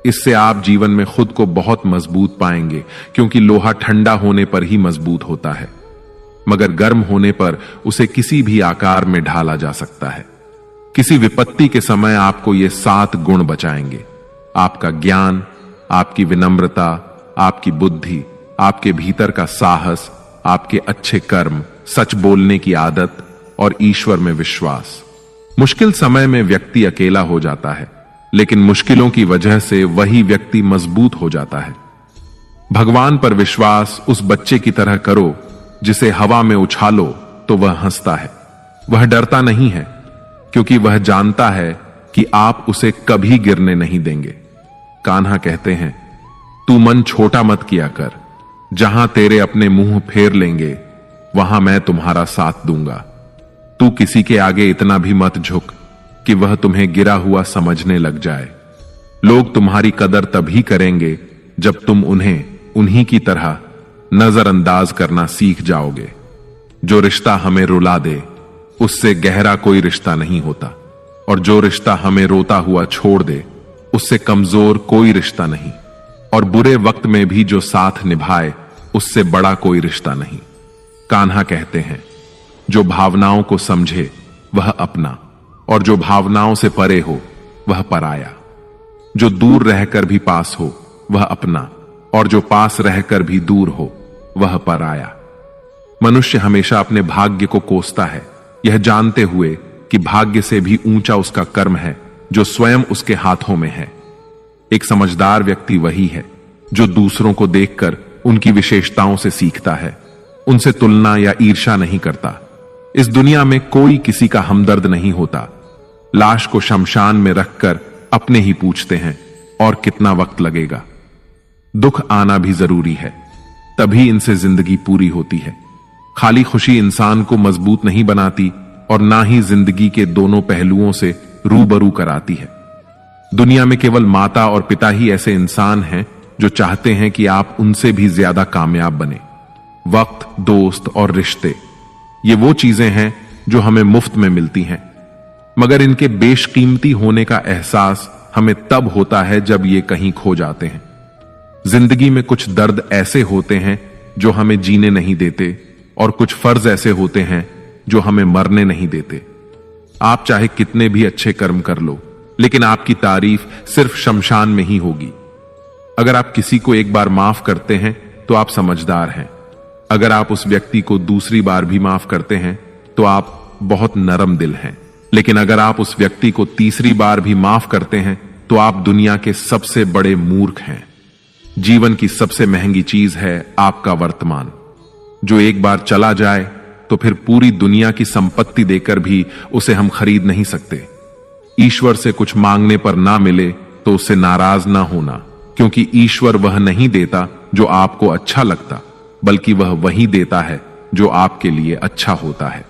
इससे आप जीवन में खुद को बहुत मजबूत पाएंगे, क्योंकि लोहा ठंडा होने पर ही मजबूत होता है, मगर गर्म होने पर उसे किसी भी आकार में ढाला जा सकता है। किसी विपत्ति के समय आपको ये 7 गुण बचाएंगे: आपका ज्ञान, आपकी विनम्रता, आपकी बुद्धि, आपके भीतर का साहस, आपके अच्छे कर्म, सच बोलने की आदत और ईश्वर में विश्वास। मुश्किल समय में व्यक्ति अकेला हो जाता है, लेकिन मुश्किलों की वजह से वही व्यक्ति मजबूत हो जाता है। भगवान पर विश्वास उस बच्चे की तरह करो जिसे हवा में उछालो तो वह हंसता है। वह डरता नहीं है, क्योंकि वह जानता है कि आप उसे कभी गिरने नहीं देंगे। कान्हा कहते हैं, तू मन छोटा मत किया कर, जहां तेरे अपने मुंह फेर लेंगे वहां मैं तुम्हारा साथ दूंगा। तू किसी के आगे इतना भी मत झुक कि वह तुम्हें गिरा हुआ समझने लग जाए। लोग तुम्हारी कदर तभी करेंगे जब तुम उन्हें उन्हीं की तरह नजरअंदाज करना सीख जाओगे। जो रिश्ता हमें रुला दे उससे गहरा कोई रिश्ता नहीं होता, और जो रिश्ता हमें रोता हुआ छोड़ दे उससे कमजोर कोई रिश्ता नहीं, और बुरे वक्त में भी जो साथ निभाए उससे बड़ा कोई रिश्ता नहीं। कान्हा कहते हैं, जो भावनाओं को समझे वह अपना, और जो भावनाओं से परे हो वह पराया। जो दूर रहकर भी पास हो वह अपना, और जो पास रहकर भी दूर हो वह पराया। मनुष्य हमेशा अपने भाग्य को कोसता है, यह जानते हुए कि भाग्य से भी ऊंचा उसका कर्म है जो स्वयं उसके हाथों में है। एक समझदार व्यक्ति वही है जो दूसरों को देखकर उनकी विशेषताओं से सीखता है, उनसे तुलना या ईर्ष्या नहीं करता। इस दुनिया में कोई किसी का हमदर्द नहीं होता। लाश को शमशान में रखकर अपने ही पूछते हैं, और कितना वक्त लगेगा। दुख आना भी जरूरी है, तभी इनसे जिंदगी पूरी होती है। खाली खुशी इंसान को मजबूत नहीं बनाती, और ना ही जिंदगी के दोनों पहलुओं से रूबरू कराती है। दुनिया में केवल माता और पिता ही ऐसे इंसान हैं जो चाहते हैं कि आप उनसे भी ज्यादा कामयाब बने। वक्त, दोस्त और रिश्ते, ये वो चीजें हैं जो हमें मुफ्त में मिलती हैं, मगर इनके बेशकीमती होने का एहसास हमें तब होता है जब ये कहीं खो जाते हैं। जिंदगी में कुछ दर्द ऐसे होते हैं जो हमें जीने नहीं देते, और कुछ फर्ज ऐसे होते हैं जो हमें मरने नहीं देते। आप चाहे कितने भी अच्छे कर्म कर लो, लेकिन आपकी तारीफ सिर्फ शमशान में ही होगी। अगर आप किसी को एक बार माफ करते हैं तो आप समझदार हैं। अगर आप उस व्यक्ति को दूसरी बार भी माफ करते हैं तो आप बहुत नरम दिल हैं। लेकिन अगर आप उस व्यक्ति को तीसरी बार भी माफ करते हैं तो आप दुनिया के सबसे बड़े मूर्ख हैं। जीवन की सबसे महंगी चीज है आपका वर्तमान, जो एक बार चला जाए तो फिर पूरी दुनिया की संपत्ति देकर भी उसे हम खरीद नहीं सकते। ईश्वर से कुछ मांगने पर ना मिले तो उससे नाराज ना होना, क्योंकि ईश्वर वह नहीं देता जो आपको अच्छा लगता, बल्कि वह वही देता है जो आपके लिए अच्छा होता है।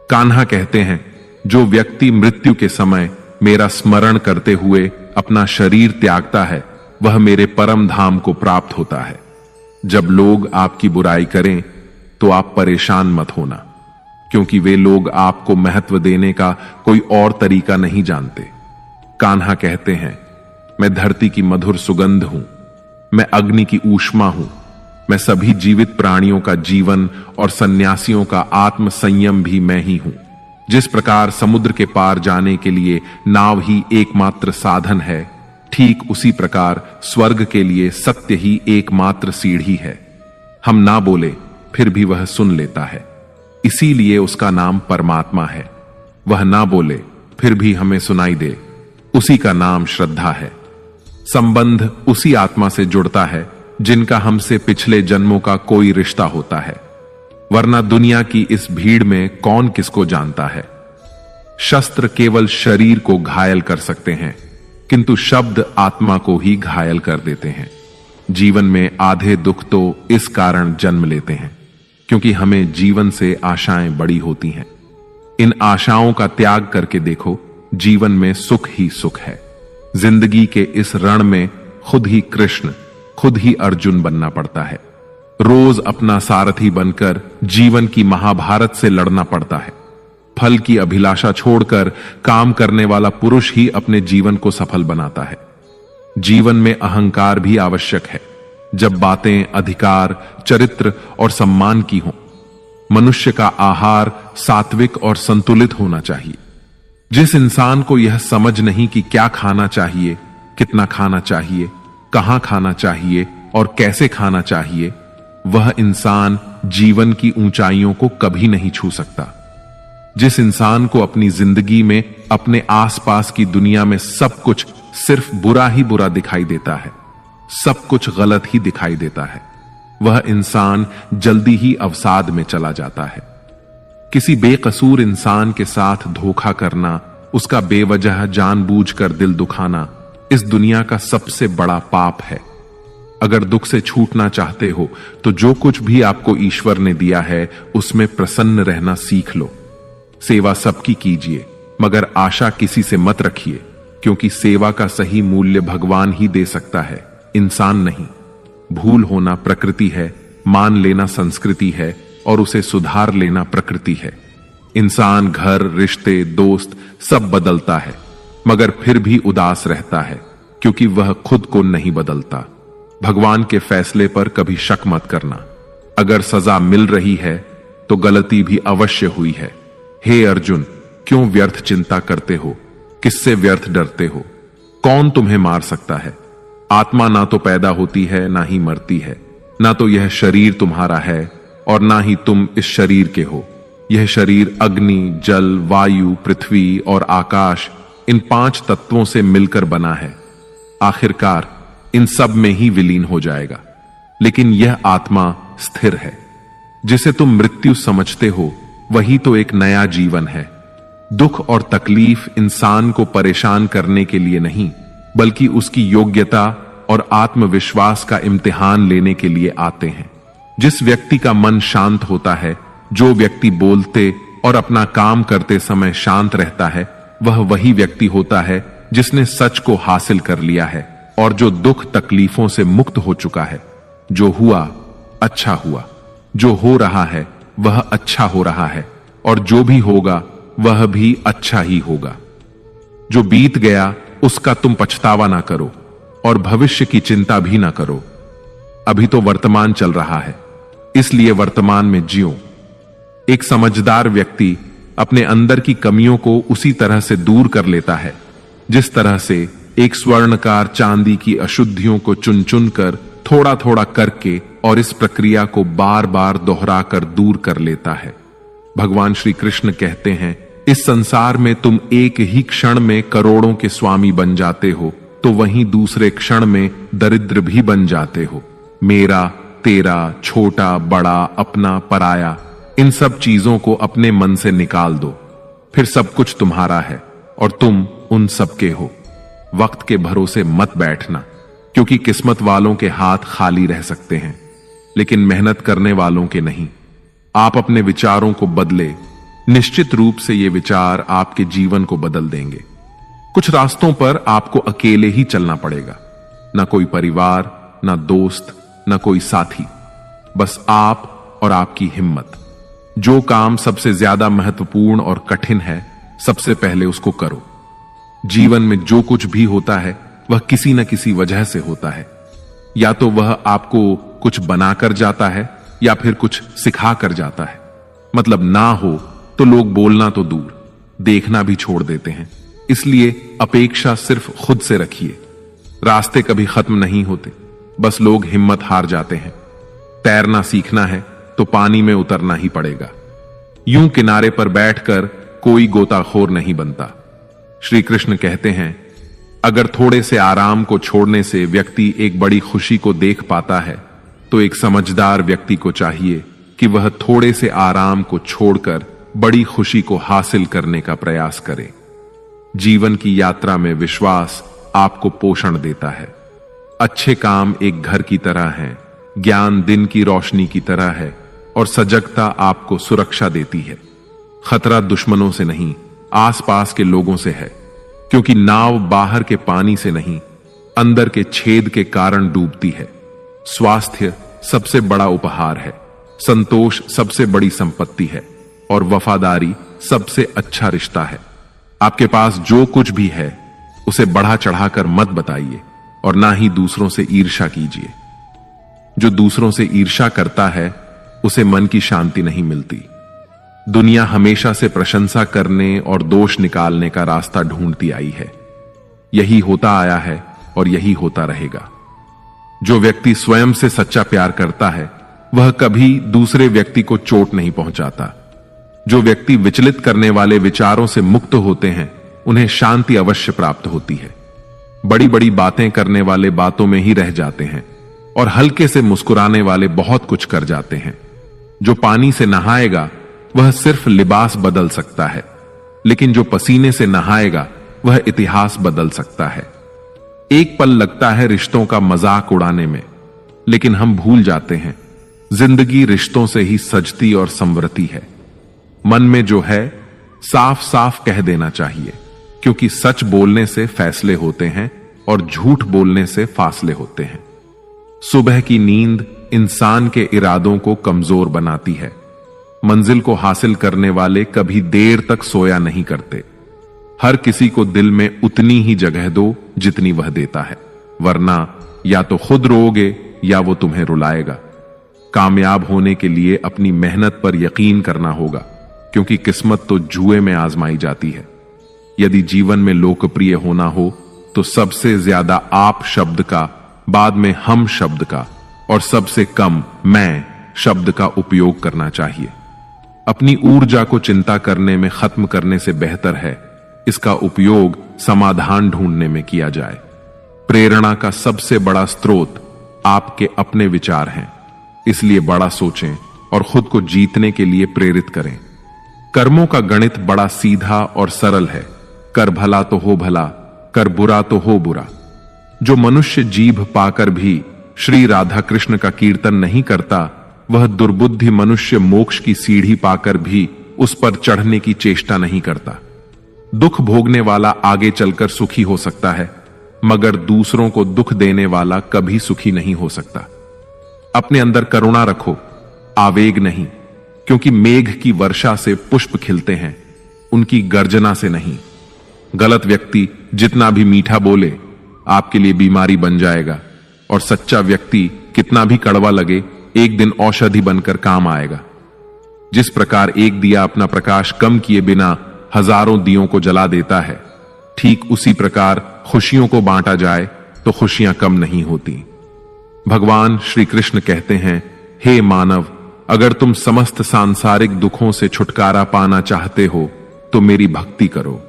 कान्हा कहते हैं, जो व्यक्ति मृत्यु के समय मेरा स्मरण करते हुए अपना शरीर त्यागता है, वह मेरे परम धाम को प्राप्त होता है। जब लोग आपकी बुराई करें तो आप परेशान मत होना, क्योंकि वे लोग आपको महत्व देने का कोई और तरीका नहीं जानते। कान्हा कहते हैं, मैं धरती की मधुर सुगंध हूं, मैं अग्नि की ऊष्मा हूं, मैं सभी जीवित प्राणियों का जीवन और सन्यासियों का आत्म संयम भी मैं ही हूं। जिस प्रकार समुद्र के पार जाने के लिए नाव ही एकमात्र साधन है, ठीक उसी प्रकार स्वर्ग के लिए सत्य ही एकमात्र सीढ़ी है। हम ना बोले फिर भी वह सुन लेता है, इसीलिए उसका नाम परमात्मा है। वह ना बोले फिर भी हमें सुनाई दे, उसी का नाम श्रद्धा है। संबंध उसी आत्मा से जुड़ता है जिनका हमसे पिछले जन्मों का कोई रिश्ता होता है, वरना दुनिया की इस भीड़ में कौन किसको जानता है। शस्त्र केवल शरीर को घायल कर सकते हैं, किंतु शब्द आत्मा को ही घायल कर देते हैं। जीवन में आधे दुख तो इस कारण जन्म लेते हैं क्योंकि हमें जीवन से आशाएं बड़ी होती हैं। इन आशाओं का त्याग करके देखो, जीवन में सुख ही सुख है। जिंदगी के इस रण में खुद ही कृष्ण, खुद ही अर्जुन बनना पड़ता है। रोज अपना सारथी बनकर जीवन की महाभारत से लड़ना पड़ता है। फल की अभिलाषा छोड़कर काम करने वाला पुरुष ही अपने जीवन को सफल बनाता है। जीवन में अहंकार भी आवश्यक है, जब बातें अधिकार, चरित्र और सम्मान की हों। मनुष्य का आहार सात्विक और संतुलित होना चाहिए। जिस इंसान को यह समझ नहीं कि क्या खाना चाहिए, कितना खाना चाहिए, कहां खाना चाहिए और कैसे खाना चाहिए, वह इंसान जीवन की ऊंचाइयों को कभी नहीं छू सकता। जिस इंसान को अपनी जिंदगी में, अपने आसपास की दुनिया में सब कुछ सिर्फ बुरा ही बुरा दिखाई देता है, सब कुछ गलत ही दिखाई देता है, वह इंसान जल्दी ही अवसाद में चला जाता है। किसी बेकसूर इंसान के साथ धोखा करना, उसका बेवजह जानबूझकर दिल दुखाना इस दुनिया का सबसे बड़ा पाप है। अगर दुख से छूटना चाहते हो तो जो कुछ भी आपको ईश्वर ने दिया है उसमें प्रसन्न रहना सीख लो। सेवा सबकी कीजिए, मगर आशा किसी से मत रखिए, क्योंकि सेवा का सही मूल्य भगवान ही दे सकता है, इंसान नहीं। भूल होना प्रकृति है, मान लेना संस्कृति है और उसे सुधार लेना प्रकृति है। इंसान घर, रिश्ते, दोस्त सब बदलता है, मगर फिर भी उदास रहता है, क्योंकि वह खुद को नहीं बदलता। भगवान के फैसले पर कभी शक मत करना। अगर सजा मिल रही है तो गलती भी अवश्य हुई है। हे अर्जुन, क्यों व्यर्थ चिंता करते हो? किससे व्यर्थ डरते हो? कौन तुम्हें मार सकता है? आत्मा ना तो पैदा होती है, ना ही मरती है, ना तो यह शरीर तुम्हारा है और ना ही तुम इस शरीर के हो। यह शरीर अग्नि, जल, वायु, पृथ्वी और आकाश, इन 5 तत्वों से मिलकर बना है। आखिरकार इन सब में ही विलीन हो जाएगा। लेकिन यह आत्मा स्थिर है। जिसे तुम मृत्यु समझते हो वही तो एक नया जीवन है। दुख और तकलीफ इंसान को परेशान करने के लिए नहीं, बल्कि उसकी योग्यता और आत्मविश्वास का इम्तिहान लेने के लिए आते हैं। जिस व्यक्ति का मन शांत होता है, जो व्यक्ति बोलते और अपना काम करते समय शांत रहता है, वह वही व्यक्ति होता है जिसने सच को हासिल कर लिया है और जो दुख तकलीफों से मुक्त हो चुका है। जो हुआ अच्छा हुआ, जो हो रहा है वह अच्छा हो रहा है और जो भी होगा वह भी अच्छा ही होगा। जो बीत गया उसका तुम पछतावा ना करो और भविष्य की चिंता भी ना करो। अभी तो वर्तमान चल रहा है, इसलिए वर्तमान में जियो। एक समझदार व्यक्ति अपने अंदर की कमियों को उसी तरह से दूर कर लेता है जिस तरह से एक स्वर्णकार चांदी की अशुद्धियों को चुन चुन कर थोड़ा थोड़ा करके और इस प्रक्रिया को बार बार दोहराकर दूर कर लेता है। भगवान श्री कृष्ण कहते हैं, इस संसार में तुम एक ही क्षण में करोड़ों के स्वामी बन जाते हो, तो वहीं दूसरे क्षण में दरिद्र भी बन जाते हो। मेरा, तेरा, छोटा, बड़ा, अपना, पराया, इन सब चीजों को अपने मन से निकाल दो, फिर सब कुछ तुम्हारा है और तुम उन सबके हो। वक्त के भरोसे मत बैठना, क्योंकि किस्मत वालों के हाथ खाली रह सकते हैं, लेकिन मेहनत करने वालों के नहीं। आप अपने विचारों को बदले, निश्चित रूप से ये विचार आपके जीवन को बदल देंगे। कुछ रास्तों पर आपको अकेले ही चलना पड़ेगा, ना कोई परिवार, ना दोस्त, ना कोई साथी, बस आप और आपकी हिम्मत। जो काम सबसे ज्यादा महत्वपूर्ण और कठिन है, सबसे पहले उसको करो। जीवन में जो कुछ भी होता है वह किसी न किसी वजह से होता है। या तो वह आपको कुछ बनाकर जाता है या फिर कुछ सिखा कर जाता है। मतलब ना हो तो लोग बोलना तो दूर, देखना भी छोड़ देते हैं। इसलिए अपेक्षा सिर्फ खुद से रखिए। रास्ते कभी खत्म नहीं होते, बस लोग हिम्मत हार जाते हैं। तैरना सीखना है तो पानी में उतरना ही पड़ेगा। यूं किनारे पर बैठकर कोई गोताखोर नहीं बनता। श्री कृष्ण कहते हैं, अगर थोड़े से आराम को छोड़ने से व्यक्ति एक बड़ी खुशी को देख पाता है, तो एक समझदार व्यक्ति को चाहिए कि वह थोड़े से आराम को छोड़कर बड़ी खुशी को हासिल करने का प्रयास करे। जीवन की यात्रा में विश्वास आपको पोषण देता है। अच्छे काम एक घर की तरह हैं, ज्ञान दिन की रोशनी की तरह है और सजगता आपको सुरक्षा देती है। खतरा दुश्मनों से नहीं, आसपास के लोगों से है, क्योंकि नाव बाहर के पानी से नहीं, अंदर के छेद के कारण डूबती है। स्वास्थ्य सबसे बड़ा उपहार है, संतोष सबसे बड़ी संपत्ति है और वफादारी सबसे अच्छा रिश्ता है। आपके पास जो कुछ भी है उसे बढ़ा चढ़ाकर मत बताइए और ना ही दूसरों से ईर्ष्या कीजिए। जो दूसरों से ईर्ष्या करता है उसे मन की शांति नहीं मिलती। दुनिया हमेशा से प्रशंसा करने और दोष निकालने का रास्ता ढूंढती आई है। यही होता आया है और यही होता रहेगा। जो व्यक्ति स्वयं से सच्चा प्यार करता है वह कभी दूसरे व्यक्ति को चोट नहीं पहुंचाता। जो व्यक्ति विचलित करने वाले विचारों से मुक्त होते हैं उन्हें शांति अवश्य प्राप्त होती है। बड़ी बड़ी बातें करने वाले बातों में ही रह जाते हैं और हल्के से मुस्कुराने वाले बहुत कुछ कर जाते हैं। जो पानी से नहाएगा वह सिर्फ लिबास बदल सकता है, लेकिन जो पसीने से नहाएगा वह इतिहास बदल सकता है। एक पल लगता है रिश्तों का मजाक उड़ाने में, लेकिन हम भूल जाते हैं जिंदगी रिश्तों से ही सजती और संवरती है। मन में जो है साफ साफ कह देना चाहिए, क्योंकि सच बोलने से फैसले होते हैं और झूठ बोलने से फासले होते हैं। सुबह की नींद इंसान के इरादों को कमजोर बनाती है। मंजिल को हासिल करने वाले कभी देर तक सोया नहीं करते। हर किसी को दिल में उतनी ही जगह दो जितनी वह देता है, वरना या तो खुद रोओगे या वो तुम्हें रुलाएगा। कामयाब होने के लिए अपनी मेहनत पर यकीन करना होगा, क्योंकि किस्मत तो जुए में आजमाई जाती है। यदि जीवन में लोकप्रिय होना हो तो सबसे ज्यादा आप शब्द का, बाद में हम शब्द का और सबसे कम मैं शब्द का उपयोग करना चाहिए। अपनी ऊर्जा को चिंता करने में खत्म करने से बेहतर है इसका उपयोग समाधान ढूंढने में किया जाए। प्रेरणा का सबसे बड़ा स्रोत आपके अपने विचार हैं, इसलिए बड़ा सोचें और खुद को जीतने के लिए प्रेरित करें। कर्मों का गणित बड़ा सीधा और सरल है। कर भला तो हो भला, कर बुरा तो हो बुरा। जो मनुष्य जीभ पाकर भी श्री राधा कृष्ण का कीर्तन नहीं करता, वह दुर्बुद्धि मनुष्य मोक्ष की सीढ़ी पाकर भी उस पर चढ़ने की चेष्टा नहीं करता। दुख भोगने वाला आगे चलकर सुखी हो सकता है, मगर दूसरों को दुख देने वाला कभी सुखी नहीं हो सकता। अपने अंदर करुणा रखो, आवेग नहीं, क्योंकि मेघ की वर्षा से पुष्प खिलते हैं, उनकी गर्जना से नहीं। गलत व्यक्ति जितना भी मीठा बोले आपके लिए बीमारी बन जाएगा, और सच्चा व्यक्ति कितना भी कड़वा लगे एक दिन औषधि बनकर काम आएगा। जिस प्रकार एक दिया अपना प्रकाश कम किए बिना हजारों दियों को जला देता है, ठीक उसी प्रकार खुशियों को बांटा जाए तो खुशियां कम नहीं होती। भगवान श्री कृष्ण कहते हैं, हे मानव, अगर तुम समस्त सांसारिक दुखों से छुटकारा पाना चाहते हो तो मेरी भक्ति करो।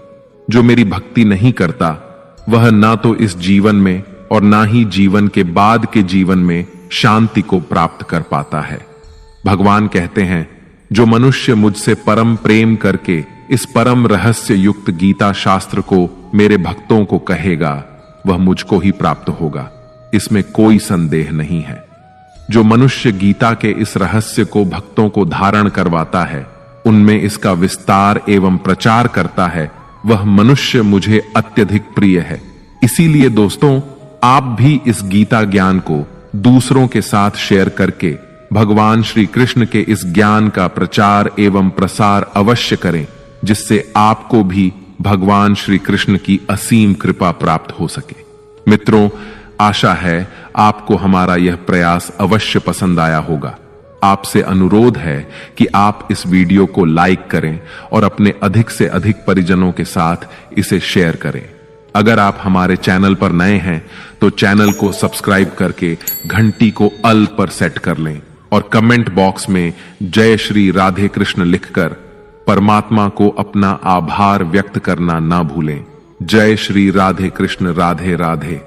जो मेरी भक्ति नहीं करता वह ना तो इस जीवन में और ना ही जीवन के बाद के जीवन में शांति को प्राप्त कर पाता है। भगवान कहते हैं, जो मनुष्य मुझसे परम प्रेम करके इस परम रहस्य युक्त गीता शास्त्र को मेरे भक्तों को कहेगा, वह मुझको ही प्राप्त होगा, इसमें कोई संदेह नहीं है। जो मनुष्य गीता के इस रहस्य को भक्तों को धारण करवाता है, उनमें इसका विस्तार एवं प्रचार करता है, वह मनुष्य मुझे अत्यधिक प्रिय है। इसीलिए दोस्तों, आप भी इस गीता ज्ञान को दूसरों के साथ शेयर करके भगवान श्री कृष्ण के इस ज्ञान का प्रचार एवं प्रसार अवश्य करें, जिससे आपको भी भगवान श्री कृष्ण की असीम कृपा प्राप्त हो सके। मित्रों, आशा है आपको हमारा यह प्रयास अवश्य पसंद आया होगा। आपसे अनुरोध है कि आप इस वीडियो को लाइक करें और अपने अधिक से अधिक परिजनों के साथ इसे शेयर करें। अगर आप हमारे चैनल पर नए हैं तो चैनल को सब्सक्राइब करके घंटी को ऑल पर सेट कर लें और कमेंट बॉक्स में जय श्री राधे कृष्ण लिखकर परमात्मा को अपना आभार व्यक्त करना ना भूलें। जय श्री राधे कृष्ण, राधे राधे।